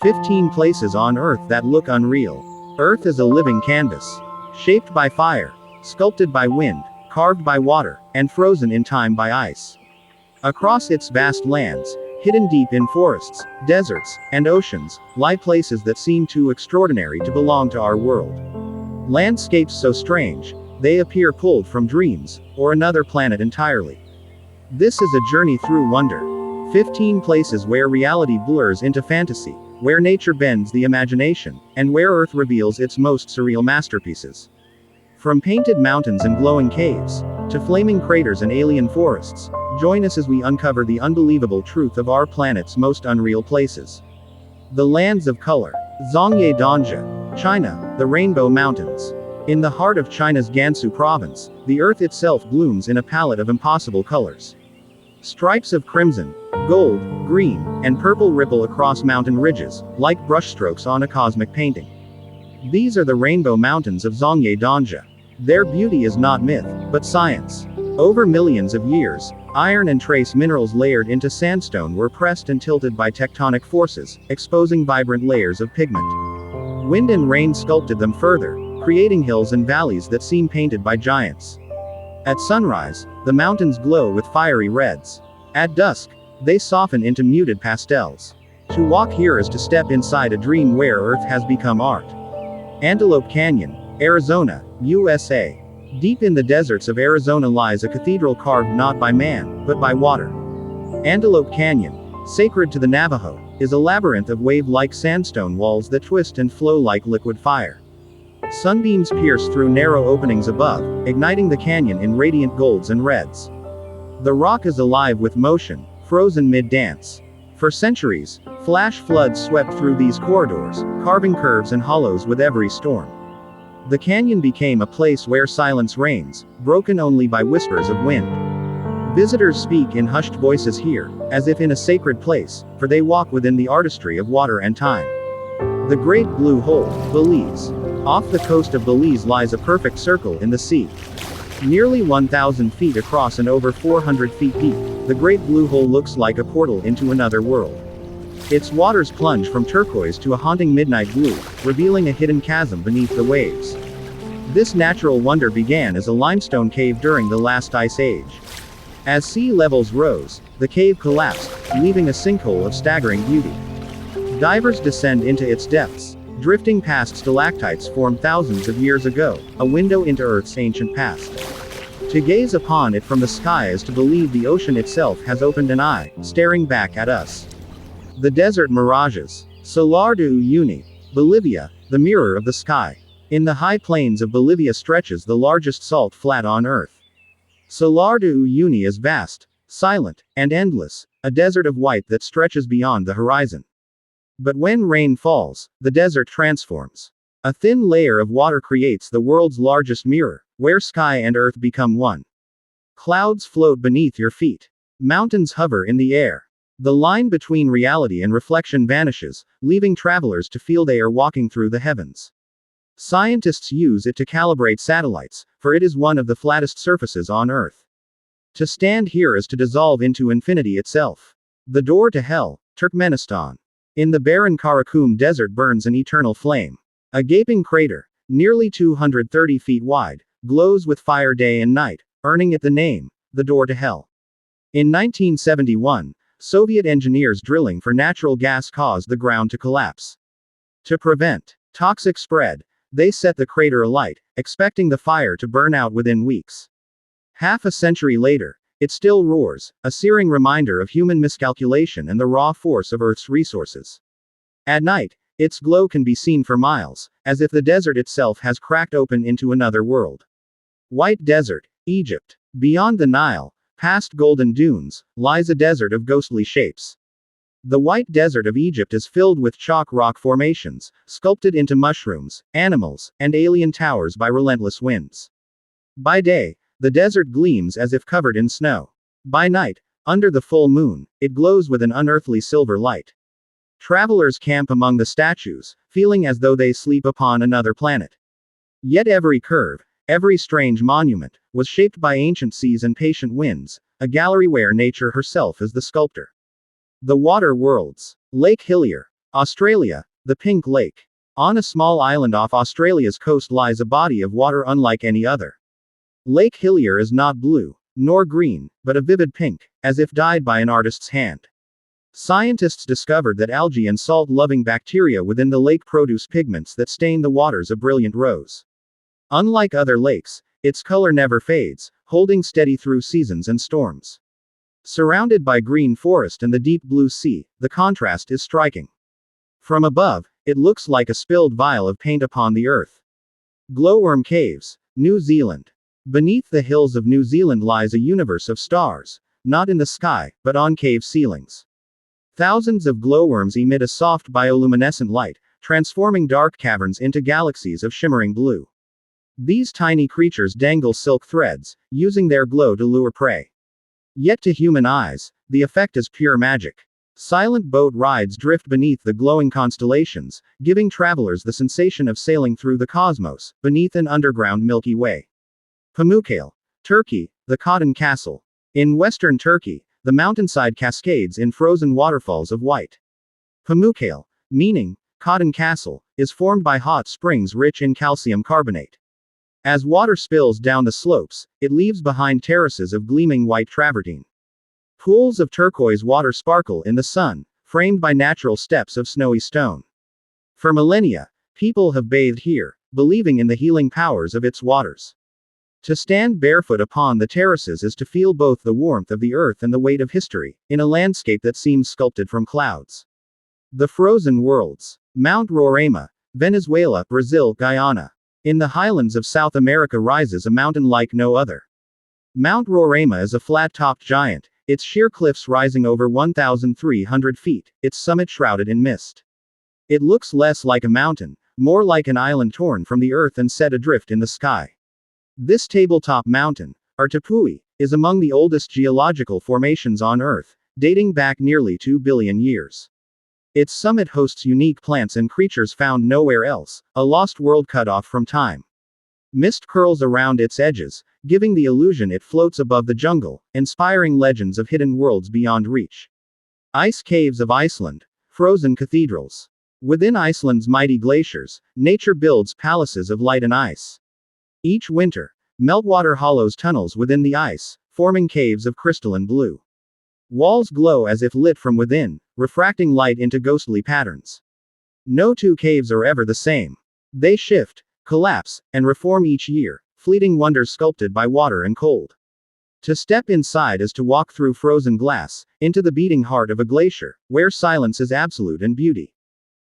15 places on Earth that look unreal. Earth is a living canvas. Shaped by fire, sculpted by wind, carved by water, and frozen in time by ice. Across its vast lands, hidden deep in forests, deserts, and oceans, lie places that seem too extraordinary to belong to our world. Landscapes so strange, they appear pulled from dreams, or another planet entirely. This is a journey through wonder. 15 places where reality blurs into fantasy, where nature bends the imagination, and where Earth reveals its most surreal masterpieces. From painted mountains and glowing caves, to flaming craters and alien forests, join us as we uncover the unbelievable truth of our planet's most unreal places. The lands of color. Zhangye, Danxia, China, the Rainbow Mountains. In the heart of China's Gansu province, the earth itself blooms in a palette of impossible colors. Stripes of crimson, gold, green, and purple ripple across mountain ridges, like brushstrokes on a cosmic painting. These are the Rainbow Mountains of Zhangye, Danxia. Their beauty is not myth, but science. Over millions of years, iron and trace minerals layered into sandstone were pressed and tilted by tectonic forces, exposing vibrant layers of pigment. Wind and rain sculpted them further, creating hills and valleys that seem painted by giants. At sunrise, the mountains glow with fiery reds. At dusk, they soften into muted pastels. To walk here is to step inside a dream where Earth has become art. Antelope Canyon, Arizona, USA. Deep in the deserts of Arizona lies a cathedral carved not by man, but by water. Antelope Canyon, sacred to the Navajo, is a labyrinth of wave-like sandstone walls that twist and flow like liquid fire. Sunbeams pierce through narrow openings above, igniting the canyon in radiant golds and reds. The rock is alive with motion, frozen mid-dance. For centuries, flash floods swept through these corridors, carving curves and hollows with every storm. The canyon became a place where silence reigns, broken only by whispers of wind. Visitors speak in hushed voices here, as if in a sacred place, for they walk within the artistry of water and time. The Great Blue Hole, Belize. Off the coast of Belize lies a perfect circle in the sea. Nearly 1,000 feet across and over 400 feet deep, the Great Blue Hole looks like a portal into another world. Its waters plunge from turquoise to a haunting midnight blue, revealing a hidden chasm beneath the waves. This natural wonder began as a limestone cave during the last ice age. As sea levels rose, the cave collapsed, leaving a sinkhole of staggering beauty. Divers descend into its depths, drifting past stalactites formed thousands of years ago, a window into Earth's ancient past. To gaze upon it from the sky is to believe the ocean itself has opened an eye, staring back at us. The desert mirages. Salar de Uyuni, Bolivia, the mirror of the sky. In the high plains of Bolivia stretches the largest salt flat on Earth. Salar de Uyuni is vast, silent, and endless, a desert of white that stretches beyond the horizon. But when rain falls, the desert transforms. A thin layer of water creates the world's largest mirror, where sky and earth become one. Clouds float beneath your feet. Mountains hover in the air. The line between reality and reflection vanishes, leaving travelers to feel they are walking through the heavens. Scientists use it to calibrate satellites, for it is one of the flattest surfaces on Earth. To stand here is to dissolve into infinity itself. The door to hell, Turkmenistan. In the barren Karakum desert burns an eternal flame. A gaping crater, nearly 230 feet wide, glows with fire day and night, earning it the name, the door to hell. In 1971, Soviet engineers drilling for natural gas caused the ground to collapse. To prevent toxic spread, they set the crater alight, expecting the fire to burn out within weeks. Half a century later, it still roars, a searing reminder of human miscalculation and the raw force of Earth's resources. At night, its glow can be seen for miles, as if the desert itself has cracked open into another world. White Desert, Egypt. Beyond the Nile, past golden dunes, lies a desert of ghostly shapes. The White Desert of Egypt is filled with chalk rock formations, sculpted into mushrooms, animals, and alien towers by relentless winds. By day, the desert gleams as if covered in snow. By night, under the full moon, it glows with an unearthly silver light. Travelers camp among the statues, feeling as though they sleep upon another planet. Yet every curve, every strange monument, was shaped by ancient seas and patient winds, a gallery where nature herself is the sculptor. The Water Worlds. Lake Hillier. Australia, the Pink Lake. On a small island off Australia's coast lies a body of water unlike any other. Lake Hillier is not blue, nor green, but a vivid pink, as if dyed by an artist's hand. Scientists discovered that algae and salt-loving bacteria within the lake produce pigments that stain the waters a brilliant rose. Unlike other lakes, its color never fades, holding steady through seasons and storms. Surrounded by green forest and the deep blue sea, the contrast is striking. From above, it looks like a spilled vial of paint upon the earth. Glowworm Caves, New Zealand. Beneath the hills of New Zealand lies a universe of stars, not in the sky, but on cave ceilings. Thousands of glowworms emit a soft bioluminescent light, transforming dark caverns into galaxies of shimmering blue. These tiny creatures dangle silk threads, using their glow to lure prey. Yet to human eyes, the effect is pure magic. Silent boat rides drift beneath the glowing constellations, giving travelers the sensation of sailing through the cosmos, beneath an underground Milky Way. Pamukkale, Turkey, the Cotton Castle. In western Turkey, the mountainside cascades in frozen waterfalls of white. Pamukkale, meaning Cotton Castle, is formed by hot springs rich in calcium carbonate. As water spills down the slopes, it leaves behind terraces of gleaming white travertine. Pools of turquoise water sparkle in the sun, framed by natural steps of snowy stone. For millennia, people have bathed here, believing in the healing powers of its waters. To stand barefoot upon the terraces is to feel both the warmth of the earth and the weight of history, in a landscape that seems sculpted from clouds. The Frozen Worlds. Mount Roraima, Venezuela, Brazil, Guyana. In the highlands of South America rises a mountain like no other. Mount Roraima is a flat-topped giant, its sheer cliffs rising over 1,300 feet, its summit shrouded in mist. It looks less like a mountain, more like an island torn from the earth and set adrift in the sky. This tabletop mountain, or Tepui, is among the oldest geological formations on Earth, dating back nearly 2 billion years. Its summit hosts unique plants and creatures found nowhere else, a lost world cut off from time. Mist curls around its edges, giving the illusion it floats above the jungle, inspiring legends of hidden worlds beyond reach. Ice caves of Iceland. Frozen cathedrals. Within Iceland's mighty glaciers, nature builds palaces of light and ice. Each winter, meltwater hollows tunnels within the ice, forming caves of crystalline blue. Walls glow as if lit from within, refracting light into ghostly patterns. No two caves are ever the same. They shift, collapse, and reform each year, fleeting wonders sculpted by water and cold. To step inside is to walk through frozen glass, into the beating heart of a glacier, where silence is absolute and beauty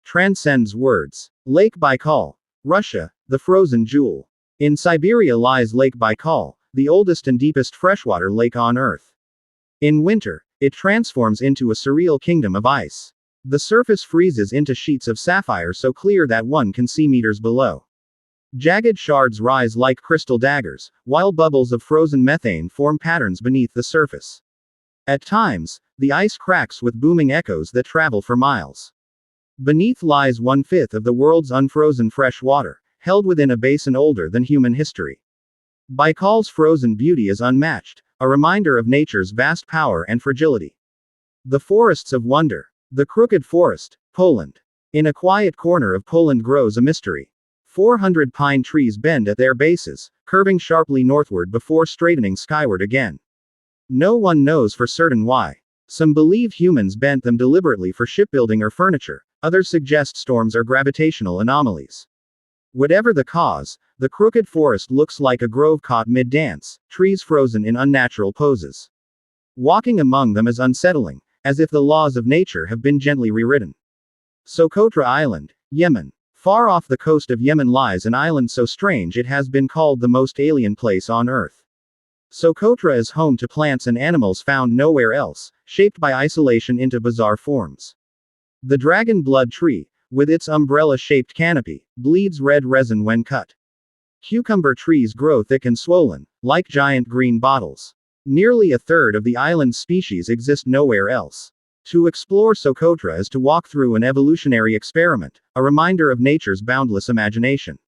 transcends words. Lake Baikal. Russia, the frozen jewel. In Siberia lies Lake Baikal, the oldest and deepest freshwater lake on Earth. In winter, it transforms into a surreal kingdom of ice. The surface freezes into sheets of sapphire so clear that one can see meters below. Jagged shards rise like crystal daggers, while bubbles of frozen methane form patterns beneath the surface. At times, the ice cracks with booming echoes that travel for miles. Beneath lies 1/5 of the world's unfrozen fresh water, held within a basin older than human history. Baikal's frozen beauty is unmatched, a reminder of nature's vast power and fragility. The Forests of Wonder. The Crooked Forest, Poland. In a quiet corner of Poland grows a mystery. 400 pine trees bend at their bases, curving sharply northward before straightening skyward again. No one knows for certain why. Some believe humans bent them deliberately for shipbuilding or furniture, others suggest storms or gravitational anomalies. Whatever the cause, the crooked forest looks like a grove caught mid-dance, trees frozen in unnatural poses. Walking among them is unsettling, as if the laws of nature have been gently rewritten. Socotra Island, Yemen. Far off the coast of Yemen lies an island so strange it has been called the most alien place on Earth. Socotra is home to plants and animals found nowhere else, shaped by isolation into bizarre forms. The dragon blood tree, with its umbrella-shaped canopy, bleeds red resin when cut. Cucumber trees grow thick and swollen, like giant green bottles. Nearly a third of the island's species exist nowhere else. To explore Socotra is to walk through an evolutionary experiment, a reminder of nature's boundless imagination.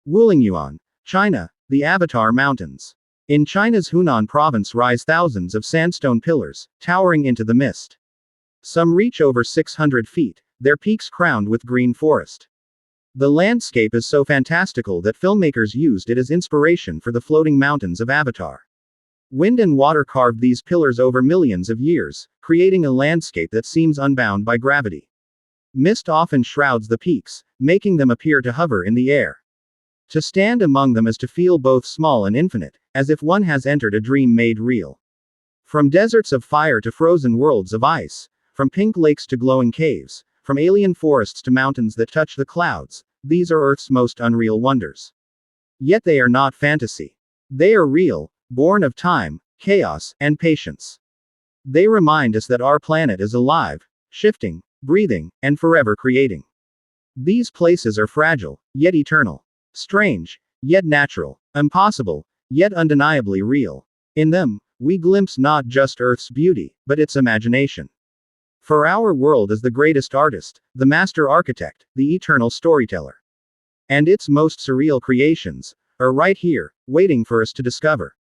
Wulingyuan, China, the Avatar Mountains. In China's Hunan province rise thousands of sandstone pillars, towering into the mist. Some reach over 600 feet, their peaks crowned with green forest. The landscape is so fantastical that filmmakers used it as inspiration for the floating mountains of Avatar. Wind and water carved these pillars over millions of years, creating a landscape that seems unbound by gravity. Mist often shrouds the peaks, making them appear to hover in the air. To stand among them is to feel both small and infinite, as if one has entered a dream made real. From deserts of fire to frozen worlds of ice, from pink lakes to glowing caves, from alien forests to mountains that touch the clouds, these are Earth's most unreal wonders. Yet they are not fantasy. They are real, born of time, chaos, and patience. They remind us that our planet is alive, shifting, breathing, and forever creating. These places are fragile, yet eternal. Strange, yet natural. Impossible, yet undeniably real. In them, we glimpse not just Earth's beauty, but its imagination. For our world is the greatest artist, the master architect, the eternal storyteller. And its most surreal creations are right here, waiting for us to discover.